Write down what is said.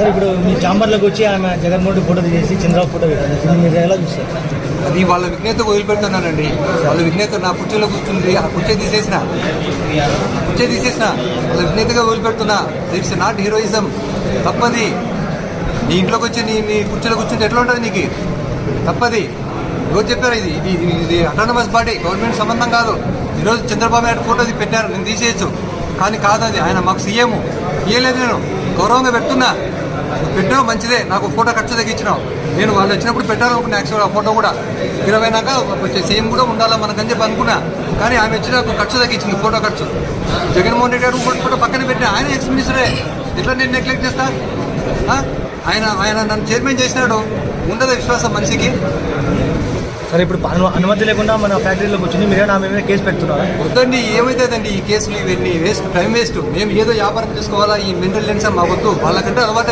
Sir ఇప్పుడు మీ ఛాంబర్లోకి వచ్చి ఆమె జగన్మోహన్ రెడ్డి ఫోటో తీసేసి చంద్రబాబు ఫోటో పెట్టారు, మీరు ఎలా చూస్తారు? అది వాళ్ళ విజ్ఞత వదిలిపెడుతున్నానండి. వాళ్ళ విజ్ఞత నా కుర్చీలో కూర్చుంది, ఆ కుర్చీ తీసేసిన వాళ్ళ విజ్ఞతగా వదిలిపెడుతున్నా. It's not heroism. తప్పది. నీ ఇంట్లోకి వచ్చి నీ కుర్చీలో కూర్చుంటే ఎట్లా ఉంటుంది నీకు? తప్పది. ఎవరు చెప్పారు? ఇది అటానమస్ బాడీ, గవర్నమెంట్ సంబంధం కాదు. ఈరోజు చంద్రబాబు నాయుడు ఫోటో పెట్టారు, నేను తీసేయచ్చు. కానీ కాదు, అది ఆయన మాకు సీఎం. ఇయ్యలేదు, నేను గౌరవంగా పెడుతున్నా. పెట్టావు మంచిదే, నాకు ఫోటో ఖర్చు తగ్గించినావు. నేను వాళ్ళు వచ్చినప్పుడు పెట్టాలనుకున్నా. యాక్చువల్గా ఆ ఫోటో కూడా ఇరవైనాక సీఎం కూడా ఉండాలా మనకని చెప్పి అనుకున్నా. కానీ ఆమె వచ్చి నాకు ఖర్చు తగ్గించింది, ఫోటో ఖర్చు. జగన్మోహన్ రెడ్డి గారు ఫోటో పక్కన పెట్టిన ఆయన ఎక్స్ మినిస్టరే. ఎట్లా నేను నెగ్లెక్ట్ చేస్తా? ఆయన నన్ను చైర్మన్ చేసినాడు. ఉండదు విశ్వాసం మనిషికి. సరే, ఇప్పుడు అనుమతి లేకుండా మన ఫ్యాక్టరీలోకి వచ్చింది, మీరే నా మీద కేసు పెడుతున్నారు. వద్దండి, ఏమవుతుందండి ఈ కేసులు? ఇవన్నీ వేస్ట్, టైం వేస్ట్. మేము ఏదో వ్యాపారం చేసుకోవాలా, ఈ మినరల్ లెన్స్ మా వద్దు. వాళ్ళకంటే అలవాటు